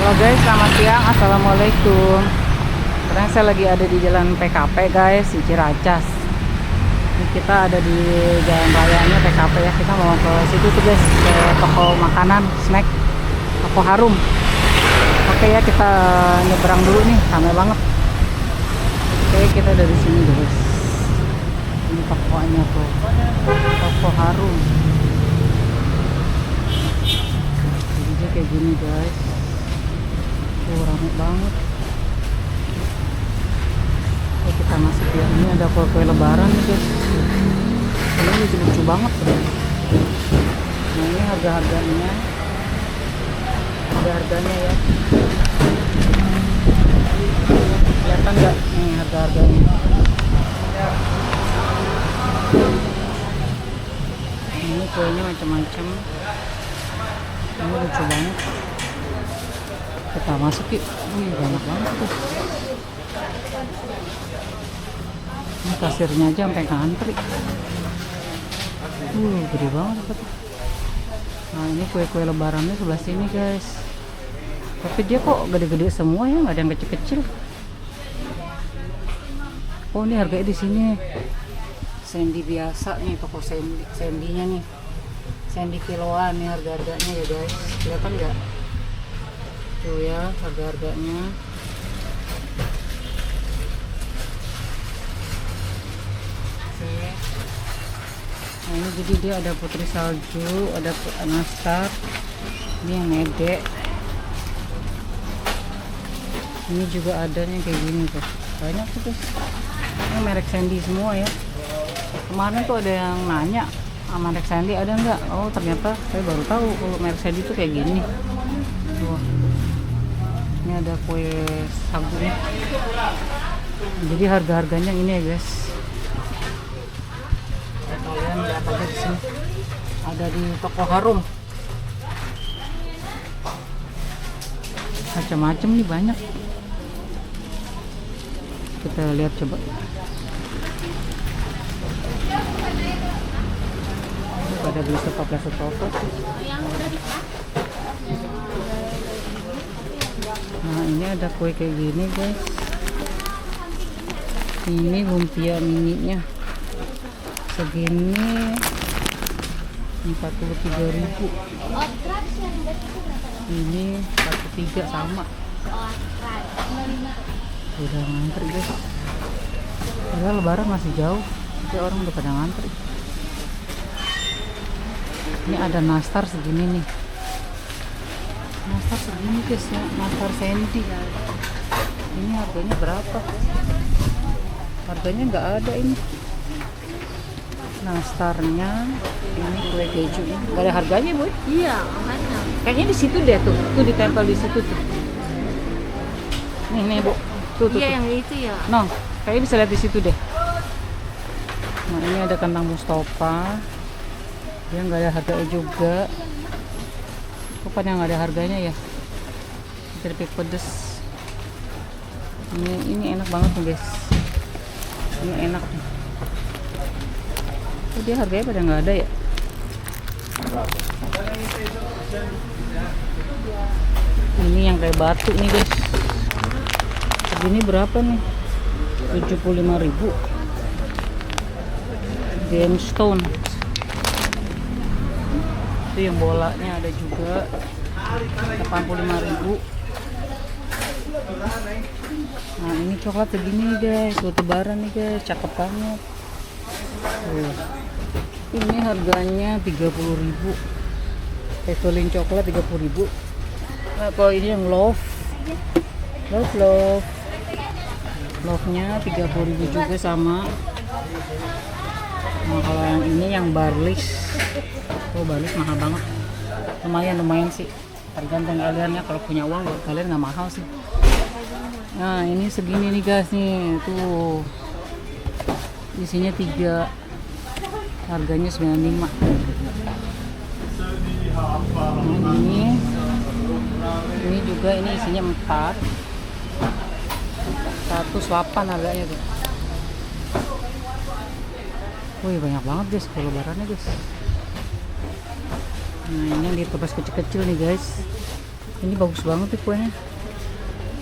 Halo guys, selamat siang. Assalamualaikum. Sekarang saya lagi ada di jalan PKP guys, di Ciracas. Ini kita ada di jalan rayanya PKP ya. Kita mau ke situ tuh guys, ke toko makanan, snack, toko Harum. Oke ya, kita nyebrang dulu nih, ramai banget. Oke, kita dari sini guys. Ini tokonya tuh, toko Harum. Jadi kayak gini guys. Rame banget. Oke, kita masuk ya. Ini ada kue lebaran nih guys. Ini lucu-lucu banget ya. Nah, ini harga-harganya. Harga-harganya ya. Kelihatan nggak? Nih harga-harganya. Ini kuenya macam-macam. Ini lucu banget. Kita masuk yuk. Banyak banget tuh. Ini kasirnya aja sampai ngantri. Gede banget tuh. Nah, ini kue-kue lebarannya sebelah sini guys. Tapi dia kok gede-gede semua ya, nggak ada yang kecil-kecil. Oh, ini harganya di sini. Sendi biasa nih, toko sendinya nih. Sendi kiloan nih harga-harganya ya guys. Kelihatan nggak? Tuh ya harga-harganya. Oke. Nah, ini jadi dia ada putri salju, ada nastar. Ini yang mede. Ini juga ada nih kayak gini tuh. Banyak tuh guys. Ini merek Sandy semua ya. Kemarin tuh ada yang nanya, merek Sandy ada nggak? Oh, ternyata saya baru tahu kalau merek Sandy tuh kayak gini. Tuh. Ini ada kue sagu nih. Jadi harga-harganya ini ya guys. Kalian lihat aja di sini. Ada di toko Harum. Macam-macam nih banyak. Kita lihat coba. Pada beli stop. Nah, ini ada kue kayak gini guys. Ini lumpia mininya segini 43.000. Ini 43 sama. Udah ngantri guys. Padahal lebaran masih jauh, tapi orang udah pada ngantri. Ini ada nastar segini nih. Nastar segini guys ya, nastar Sandy. Ini harganya berapa? Harganya nggak ada ini. Nastarnya ini kue keju ini nggak ada harganya boy. Iya, makanya. Kayaknya di situ deh tuh ditempel di situ tuh. Nih bu, tuh. Iya yang itu ya. No, kayaknya bisa lihat di situ deh. Nah, ini ada kentang Mustafa. Dia nggak ada harganya juga. Bukan yang nggak ada harganya ya. Keripik pedes. Ini enak banget nih guys. Ini enak nih. Oh, dia harganya pada nggak ada ya. Ini yang kayak batu nih guys. Segini berapa nih? 75.000. Gemstone. Itu yang bolanya ada juga 85.000. Nah, ini coklat segini guys, buat lebaran nih guys, cakep banget. Ini harganya 30.000. Pestolin coklat 30.000. Nah, kalau ini yang love nya 30.000 juga sama. Nah, kalau yang ini yang barlis, barlis mahal banget. Lumayan sih, tergantung kalian ya. Kalau punya uang buat kalian nggak mahal sih. Nah, ini segini nih guys nih, tuh isinya 3, harganya 95. Nah, ini juga ini isinya 4, 108 harganya tuh. Wih, banyak banget guys kalau lebarannya guys. Nah, ini yang ditebas kecil-kecil nih guys. Ini bagus banget nih kuenya.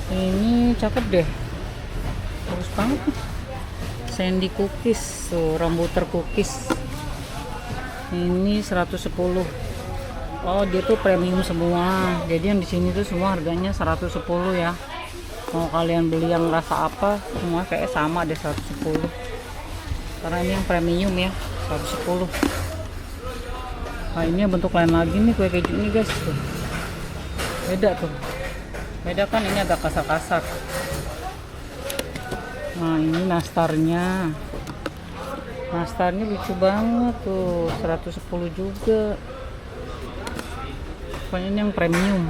Ini cakep deh. Bagus banget nih. Sandy cookies, tuh rambutan cookies. Ini 110. Oh, dia tuh premium semua. Jadi yang di sini tuh semua harganya 110 ya. Mau kalian beli yang rasa apa, semua kayak sama deh 110. Karena ini yang premium ya, 110. Nah, ini bentuk lain lagi nih kue keju ini guys. Tuh. Beda tuh. Beda kan, ini agak kasar-kasar. Nah, ini nastarnya. Nastarnya lucu banget tuh, 110 juga. Pokoknya ini yang premium.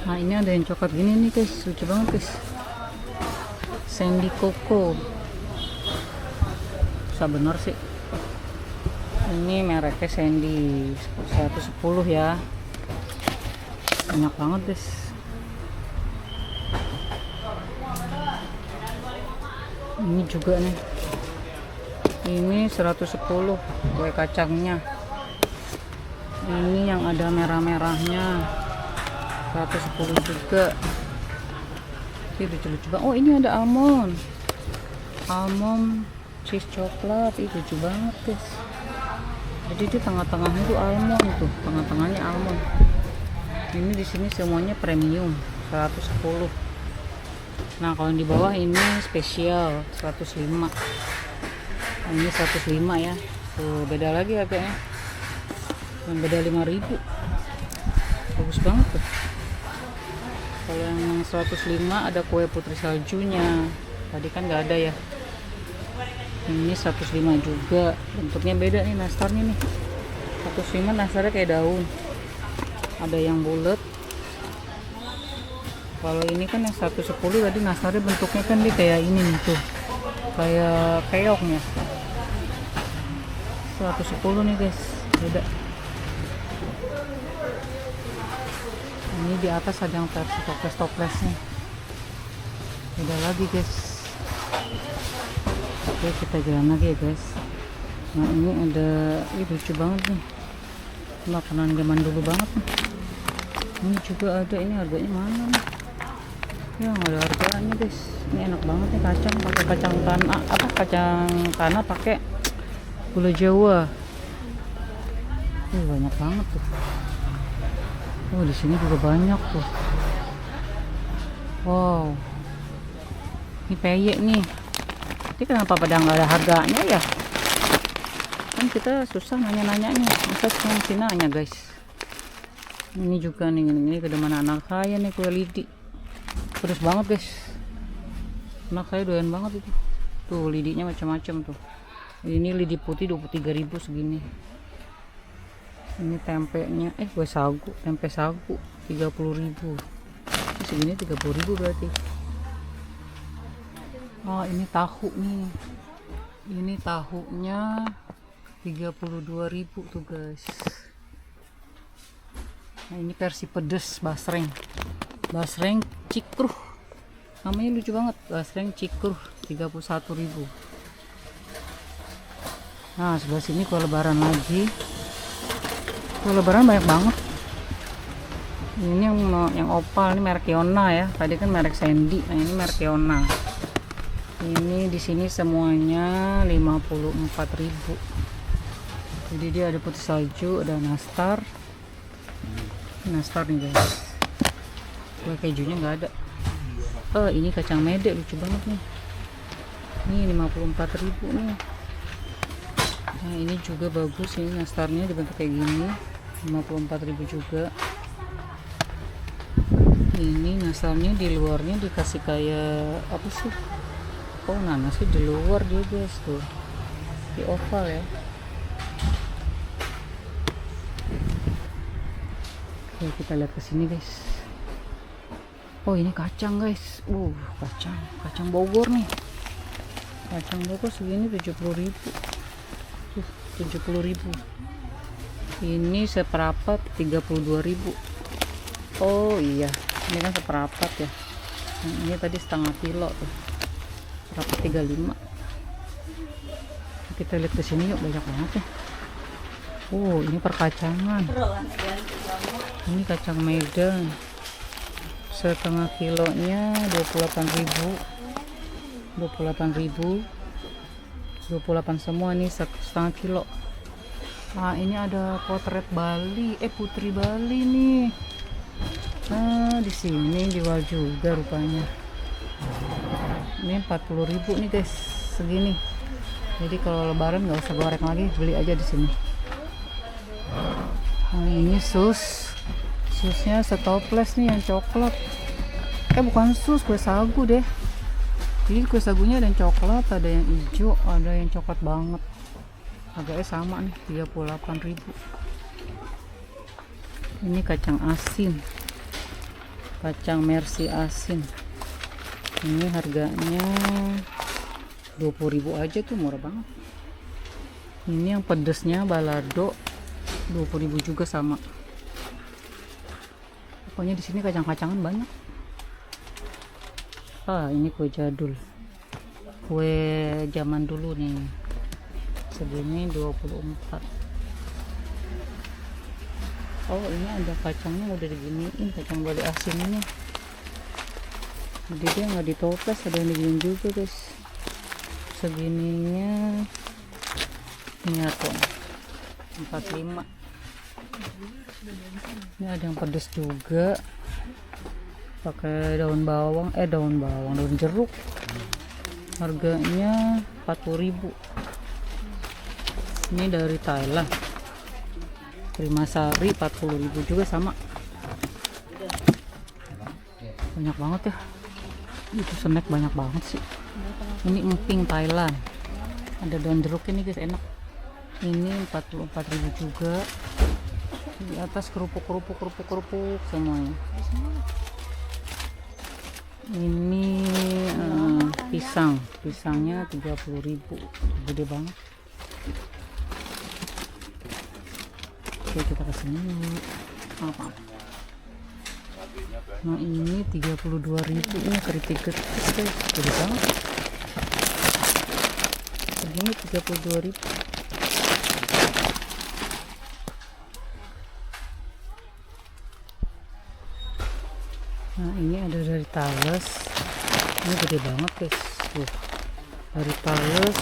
Nah, ini ada yang coklat gini nih guys, lucu banget guys. Sandy Coco. Bisa bener sih. Ini mereknya Sandy, 110 ya. Banyak banget guys. Ini juga nih. Ini 110 kue kacangnya. Ini yang ada merah-merahnya, 110 juga. Ini lucu-lucu banget. Oh, ini ada almond. Almond cheese coklat. Ini lucu banget guys. Jadi di tengah-tengahnya itu almond tuh, tengah-tengahnya almond. Ini di sini semuanya premium, 110. Nah, kalau yang di bawah ini spesial 105. Nah, ini 105 ya. Tuh, beda lagi harganya. Yang beda 5.000. Bagus banget tuh. Kalau yang 105 ada kue putri saljunya. Tadi kan nggak ada ya. Ini 105 juga. Bentuknya beda nih nastarnya nih. 105 nastarnya kayak daun. Ada yang bulat. Kalau ini kan yang 110 tadi nastarnya bentuknya kan dia kayak ini nih tuh. Kayak keoknya. 110 nih guys. Beda. Ini di atas ada yang versi toples-toplesnya. Beda lagi guys. Oke, kita jalan lagi ya guys. Nah, ini ada, ini lucu banget nih. Makanan zaman dulu banget nih. Ini juga ada, ini harganya mana nih? Ya, nggak ada harganya guys. Ini enak banget nih kacang, pakai kacang tanah, apa kacang tanah pakai gula Jawa. Banyak banget tuh. Oh, di sini juga banyak tuh. Wow. Ini peyek nih. Ini kenapa pada nggak ada harganya ya? Kan kita susah nanya-nanyanya. Masa cuma sini nanya guys. Ini juga nih, ini kedemen anak saya nih kue lidi. Pedes banget guys. Anak saya doyan banget itu. Tuh lidinya macam-macam tuh. Ini lidi putih 23.000 segini. Ini tempenya, kue sagu, tempe sagu 30.000. Segini 30.000 berarti. Oh, ini tahu nih. Ini tahunya 32.000 tuh guys. Nah, ini versi pedes basreng. Basreng cikruh. Namanya lucu banget, basreng cikruh 31.000. Nah, sebelah sini kue lebaran lagi. Kue lebaran banyak banget. Ini yang opal, ini merek Yona ya. Tadi kan merek Sandy, nah ini merek Yona. Ini di sini semuanya 54.000. Jadi dia ada putih salju, ada nastar. Nastar nih guys. Kue kejunya nggak ada. Oh, ini kacang mede lucu banget nih. Ini 54.000 nih. Nah, ini juga bagus, ini nastarnya dibentuk kayak gini. 54.000 juga. Ini nastarnya di luarnya dikasih kayak apa sih? Oh, nanas sih di luar dia guys tuh. Di oval ya. Oke, kita lihat ke sini guys. Oh, ini kacang guys. Kacang Bogor nih. Kacang Bogor segini 70.000. 70.000. Ini seperapat 32.000. Oh iya, ini kan seperapat ya. Ini tadi setengah kilo tuh. Seperapat 35. Kita lihat ke sini yuk, banyak banget ya. Oh, ini perkacangan. Ini kacang Medan setengah kilonya 28.000 28 semua nih setengah kilo. Nah ini ada potret Bali, putri Bali nih. Nah di sini jual juga rupanya. Ini 40.000 nih guys, segini. Jadi kalau lebaran nggak usah goreng lagi, beli aja di sini. Nah ini susnya setoples nih yang coklat. Bukan sus, kue sagu deh. Jadi kue sagunya ada yang coklat, ada yang hijau, ada yang coklat banget. Harganya sama nih, 38.000. Ini kacang asin, kacang mercy asin. Ini harganya 20.000 aja tuh, murah banget. Ini yang pedesnya balado 20.000 juga sama. Pokoknya di sini kacang-kacangan banyak. Ini kue jadul, kue zaman dulu nih, segini 24. Ini ada kacangnya udah diginiin, kacang Bali asin ini. Jadi dia nggak ditoples, ada yang diginiin juga guys. Segininya ini apa? 45. Ini ada yang pedas juga, pakai daun jeruk. Harganya 40.000. Ini dari Thailand, Prima Sari 40.000 juga sama. Banyak banget ya, itu snack banyak banget sih. Ini emping Thailand, ada daun jeruk ini guys, enak. Ini 44.000 juga. Di atas kerupuk semuanya. Ini pisangnya 30.000, gede banget. Oke, kita kesini dulu. Nah ini 32.000, ini keripik getis guys, gede banget. Segini 32.000. Nah ini ada dari Thales, ini gede banget guys. Dari Thales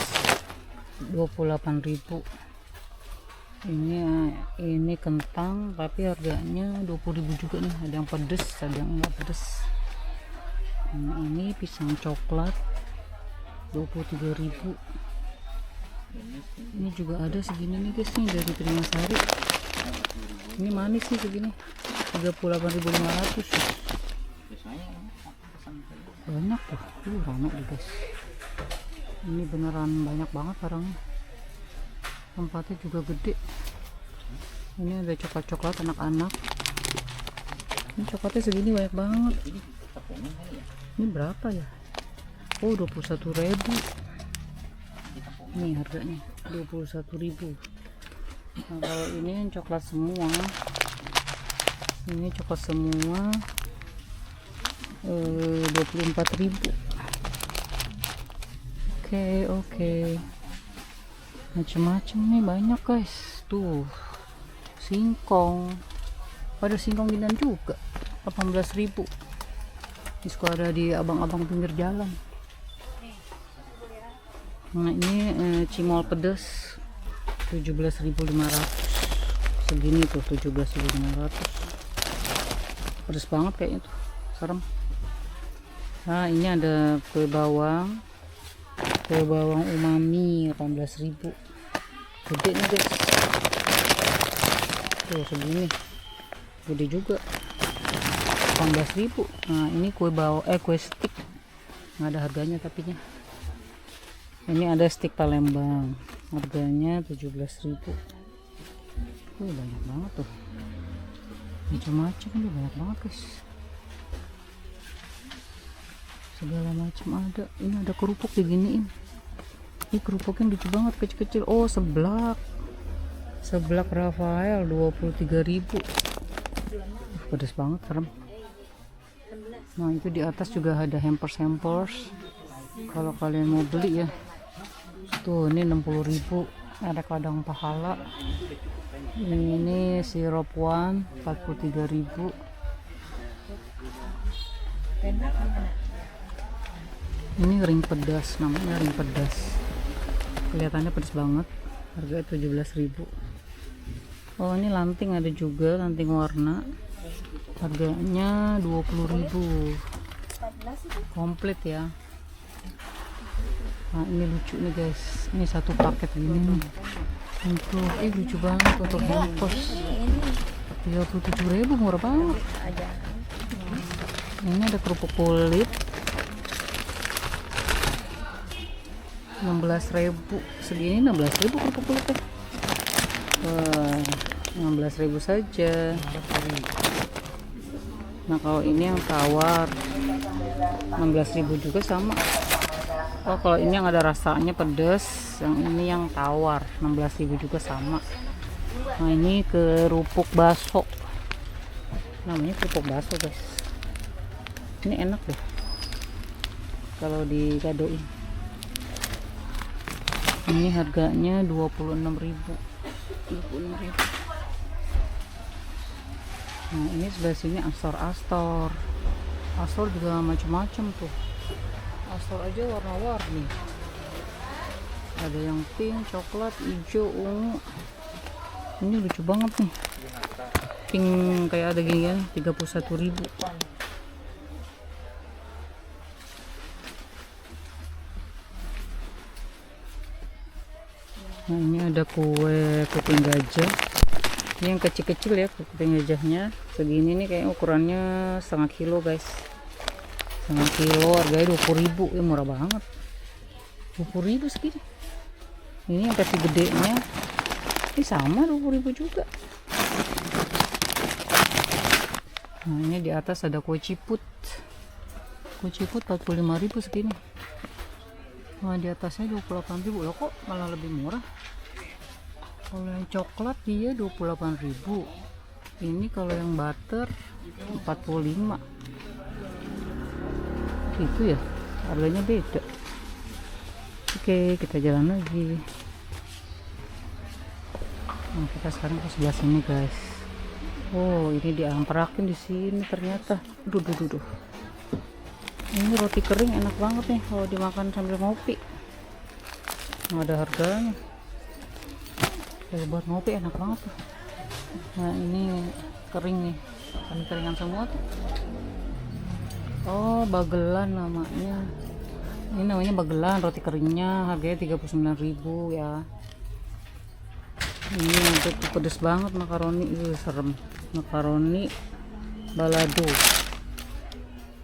28.000. Ini kentang tapi harganya 20.000 juga nih. Ada yang pedes, ada yang enggak pedes. Nah, ini pisang coklat 23.000. Ini juga ada segini nih guys nih, dari Prima Sari. Ini manis sih segini 38.500. Banyak tuh, rame deh guys. Ini beneran banyak banget barangnya. Tempatnya juga gede. Ini ada coklat anak-anak. Ini coklatnya segini banyak banget. Ini berapa ya? 21.000. Ini harganya 21.000. Nah, kalau ini yang coklat semua, ini coklat semua 24.000. Oke. Macem-macem nih, banyak guys. Tuh singkong, ada singkong ginian juga 18.000. Ini suka ada di abang-abang pinggir jalan. Nah ini cimol pedas 17.500. Segini tuh 17.500. Pedas banget kayaknya tuh, serem. Nah ini ada kue bawang umami 18.000. Gede nih guys, tuh segini, gede juga 18.000. Nah ini kue stick, nggak ada harganya tapi nya. Ini ada stick Palembang, harganya 17.000. Banyak banget tuh, macam-macam nih, banyak banget guys, segala macam ada. Ini ada kerupuk diginiin. Ini kerupuknya lucu banget, kecil-kecil. Seblak Rafael 23.000. Pedas banget, serem. Nah itu di atas juga ada hampers kalau kalian mau beli ya. Tuh ini 60.000. Ada kadang pahala. Ini sirup one 43.000. Ini ring pedas, namanya ring pedas. Kelihatannya pedas banget. Harganya 17.000. Oh, ini lanting ada juga, lanting warna. Harganya 20.000. Komplit ya. Nah, ini lucu nih guys. Ini satu paket gini nih. Untuk lucu banget untuk bungkus. 37.000, murah banget. Ini ada kerupuk kulit 16.000. Segini 16.000 kerupuk kulitnya. 16.000 saja. Nah, kalau ini yang tawar 16.000 juga sama. Oh, kalau ini yang ada rasanya pedas, yang ini yang tawar 16.000 juga sama. Nah, ini kerupuk baso. Namanya kerupuk baso guys. Ini enak deh kalau digadoin. Ini harganya 26.000. Nah, ini sebelah sini astor juga macam-macam tuh. Astor aja warna-warni, ada yang pink, coklat, hijau, ungu. Ini lucu banget nih, pink kayak ada gini ya, 31.000. Nah, ini ada kue kuping gajah. Ini yang kecil-kecil ya, kuping gajahnya segini nih, kayak ukurannya setengah kilo guys. Setengah kilo harganya 20.000. Ya murah banget, 20.000 segini. Ini yang versi gedenya ini sama 20.000 juga. Nah, ini di atas ada kue ciput 45.000 segini. Nah, di atasnya 28.000. Loh, kok malah lebih murah. Kalau yang coklat dia 28.000. Ini kalau yang butter 45. Itu ya, harganya beda. Oke, kita jalan lagi. Nah, kita sekarang ke sebelah sini guys. Oh, ini diamprakin di sini ternyata. Duh. Ini roti kering enak banget nih kalau dimakan sambil ngopi. Nggak ada harganya. Kalau buat ngopi enak banget tuh. Nah, ini kering nih, keringan semua tuh. Oh, bagelan namanya. Ini namanya bagelan, roti keringnya harganya 39.000 ya. Ini untuk pedes banget makaroni, serem. Makaroni balado.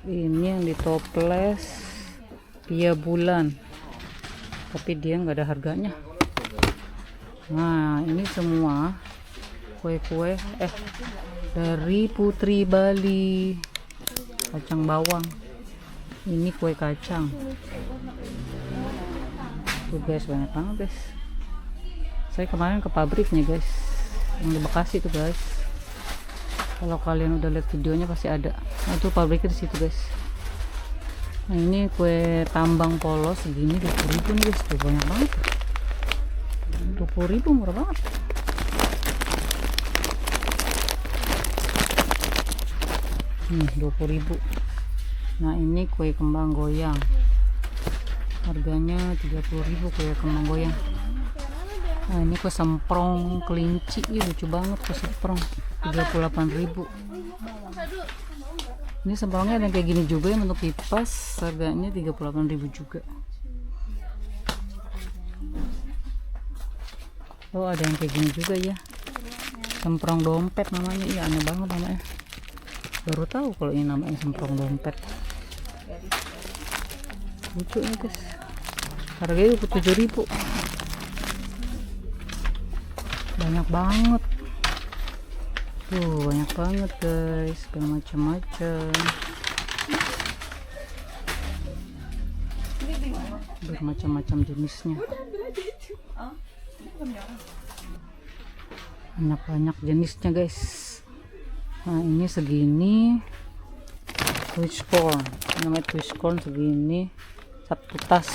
Ini yang di toples dia bulan, tapi dia nggak ada harganya. Nah, ini semua kue-kue dari Putri Bali. Kacang bawang, ini kue kacang tuh guys, banyak banget guys. Saya kemarin ke pabriknya guys, yang di Bekasi tuh guys. Kalau kalian udah lihat videonya pasti ada. Nah, itu pabriknya di situ guys. Nah, ini kue tambang polos segini 20.000 nih guys. Tuh, banyak banget, 20.000 murah banget. Nih 20.000. Nah, ini kue kembang goyang harganya 30.000 kue kembang goyang. Nah, ini kue semprong kelinci, lucu banget kue semprong 38.000. Ini semprongnya ada kayak gini juga yang bentuk kipas, harganya 38.000 juga. Oh, ada yang kayak gini juga ya, semprong dompet namanya. Iya, aneh banget namanya, baru tahu kalau ini namanya semprong dompet. Lucu nih guys, harganya 27.000. Banyak banget tuh, banyak banget guys, bermacam-macam, bermacam-macam jenisnya. Banyak jenisnya guys. Nah, ini segini twist corn, namanya twist corn segini, satu tas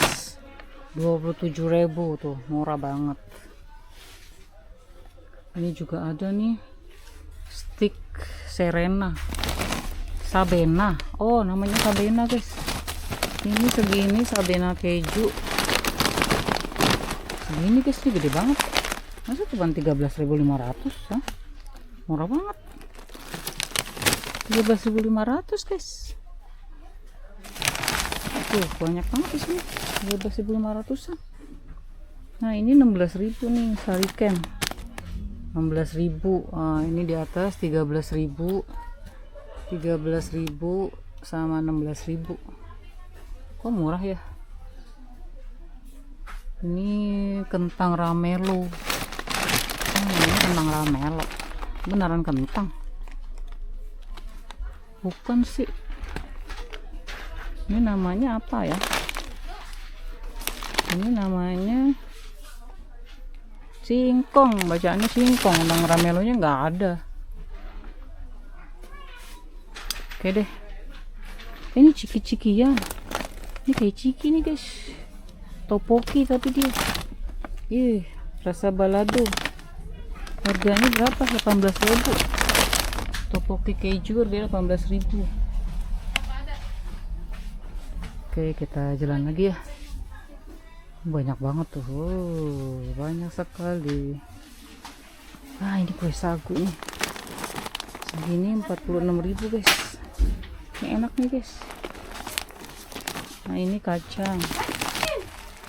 27.000 tuh, murah banget. Ini juga ada nih stick Serena Sabena. Oh, namanya Sabena guys. Ini segini Sabena keju. Segini guys, ini gede banget. Masa cuma 13.500? Hah? Murah banget. 13.500 guys. Tuh, banyak banget di sini. 13.500-an. Nah, ini 16.000 nih Sariken. 16.000. Ini di atas 13.000. 13.000 sama 16.000. Kok murah ya? Ini kentang ramelo. Ini kentang ramelo. Beneran kentang? Bukan sih. Ini namanya apa ya? Ini namanya singkong, bacaannya singkong. Kentang ramelonya nggak ada. Oke deh. Ini ciki-cikian. Ini kayak ciki nih guys. Topoki tapi dia. Ih, rasa balado. Harganya berapa? 18.000. Topoki keju dia 18.000. Oke, kita jalan lagi ya. Banyak banget tuh. Oh, banyak sekali. Ah, ini kue sagu nih. Segini 46.000 guys. Ini enak nih guys. Nah, ini kacang.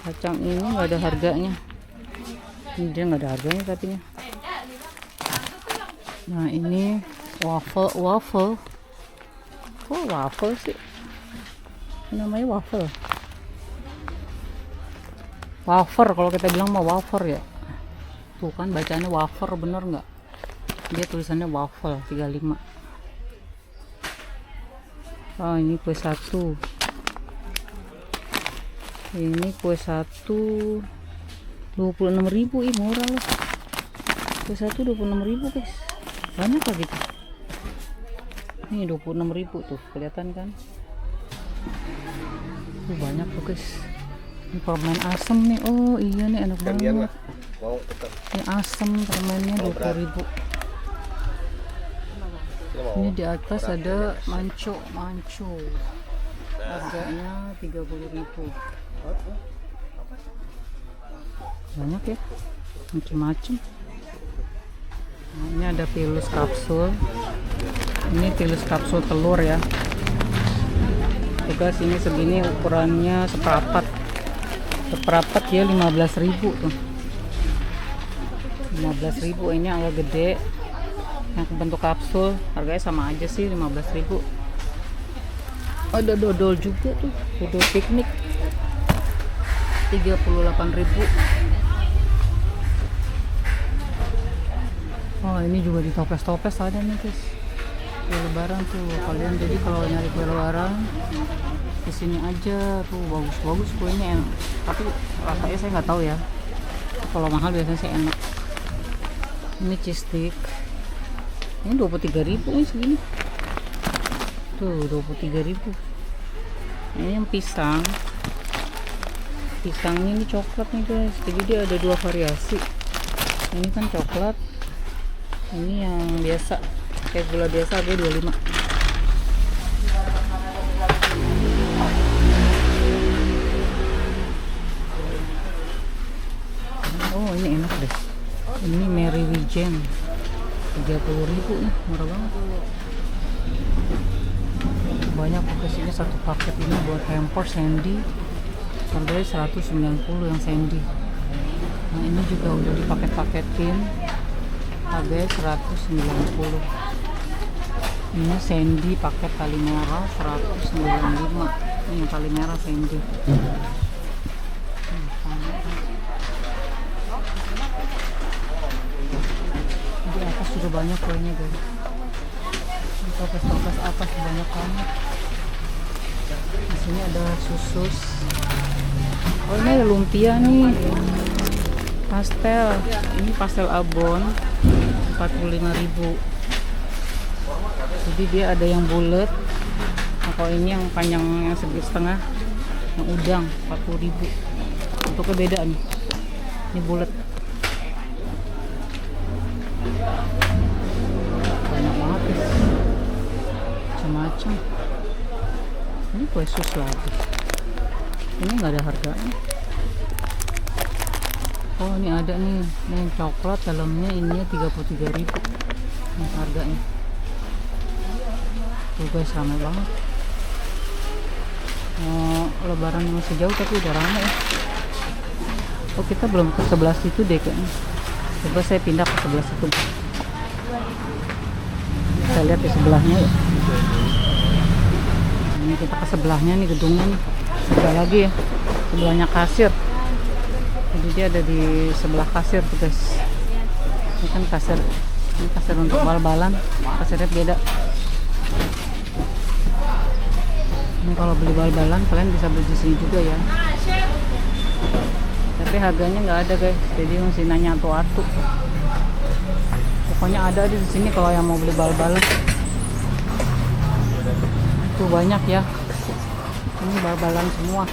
Kacang ini nggak ada harganya. Ini dia nggak ada harganya tapi nya. Nah, ini waffle. Kok waffle sih? Ini namanya waffle. Wafer, kalau kita bilang mah wafer ya. Tuh kan bacaannya wafer, bener nggak? Dia tulisannya waffle 35. Oh, ini kue satu. Ini kue satu 26.000. Ih, murah loh. Kue satu 26.000 guys. Banyak lah gitu. Ini 26.000 tuh, kelihatan kan? Tuh banyak tuh guys. Ini permen asem nih. Oh iya nih, enak banget. Ini asem permennya 20.000. Ini di atas ada manco. Harganya 30.000. Banyak ya, macem-macem. Nah, ini ada pilus kapsul. Ini pilus kapsul telur ya. Tugas ini segini, ukurannya seperapat ya 15.000 tuh. 15.000. Ini agak gede, yang bentuk kapsul, harganya sama aja sih 15.000. Ada dodol juga tuh, dodol piknik 38.000. Oh, ini juga di toples ada nih guys. Kue lebaran tuh, kalian jadi kalau nyari kue lebaran kesini aja tuh, bagus kuenya enak. Tapi rasanya saya nggak tahu ya, kalau mahal biasanya saya enak. Ini cheese stick, ini 23.000 nih segini tuh, 23.000. Ini yang pisangnya ini coklat nih guys, jadi dia ada dua variasi. Ini kan coklat, ini yang biasa kayak gula biasa, harga 25. Oh, ini enak deh. Ini Mary Wijen 30.000 nih, murah banget. Banyak packagenya, satu paket ini buat hamper Sandy harganya 190 yang Sandy. Nah, ini juga udah dipaket-paketin, harganya 190. Ini Sandy paket tali merah 195. Ini yang tali merah Sandy. Di atas sudah banyak kuenya guys. Toples atas banyak banget. Di sini ada susus. Oh, ini ada lumpia nih. Pastel. Ini pastel abon 45.000. Jadi dia ada yang bulat. Nah, kalau ini yang panjang yang segi setengah, yang udang 40.000. Untuknya beda nih. Ini bulat. macam-macam. Ini kue sus lagi. Ini nggak ada harganya. Oh ini ada nih, ini yang coklat dalamnya, ininya 33.000 ini harganya. Tuh guys, ramai banget. Lebaran masih jauh tapi udah ramai ya. Oh kita belum ke sebelah situ deh kayaknya. Coba saya pindah ke sebelah situ. Kita lihat di sebelahnya ya. Ini kita ke sebelahnya nih, gedungnya nih. Sebelah lagi ya, sebelahnya kasir. Jadi dia ada di sebelah kasir tuh guys. Ini kan kasir, ini kasir untuk bal-balan. Kasirnya beda. Ini kalau beli bal-balan kalian bisa beli di sini juga ya. Tapi harganya nggak ada guys. Jadi mesti nanya atu-atu. Pokoknya ada di sini kalau yang mau beli bal-balan. Tuh banyak ya. Ini bal-balan semua.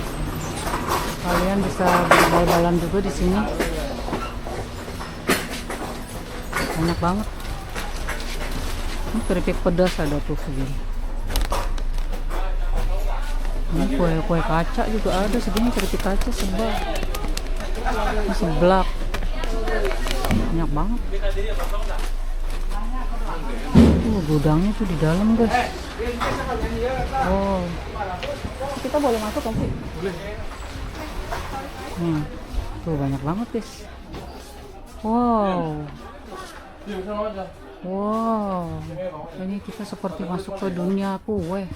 Kalian bisa beli bal-balan juga di sini. Banyak banget. Ini keripik pedas ada tuh segini. Ini kue kaca juga ada segini, keripik kaca seblak. Ini seblak. Banyak banget. Gudangnya tuh di dalam guys. Oh, kita boleh masuk kan sih? Boleh. Tuh banyak banget guys. Wow. Wow. Ini kita seperti masuk ke dunia kue.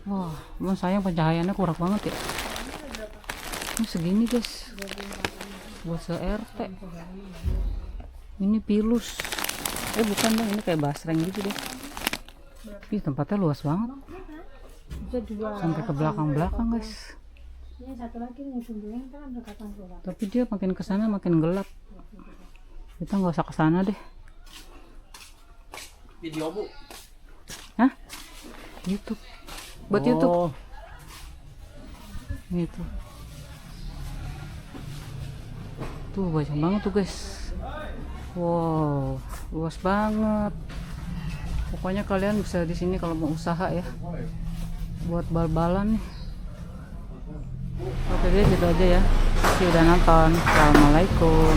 Wah, sayang pencahayaannya kurang banget ya. Ini segini guys. Buat se-RT. Ini pilus. Bukan dong, ini kayak basreng gitu deh. Ih, tempatnya luas banget. Sampai ke belakang-belakang guys. Tapi dia makin kesana makin gelap. Kita nggak usah kesana deh. Video bu? Hah? YouTube. Buat YouTube. Gitu. Tuh banyak banget tuh guys. Wow, luas banget. Pokoknya kalian bisa di sini kalau mau usaha ya. Buat bal-balan nih. Oke deh, gitu aja ya. Udah nonton. Assalamualaikum.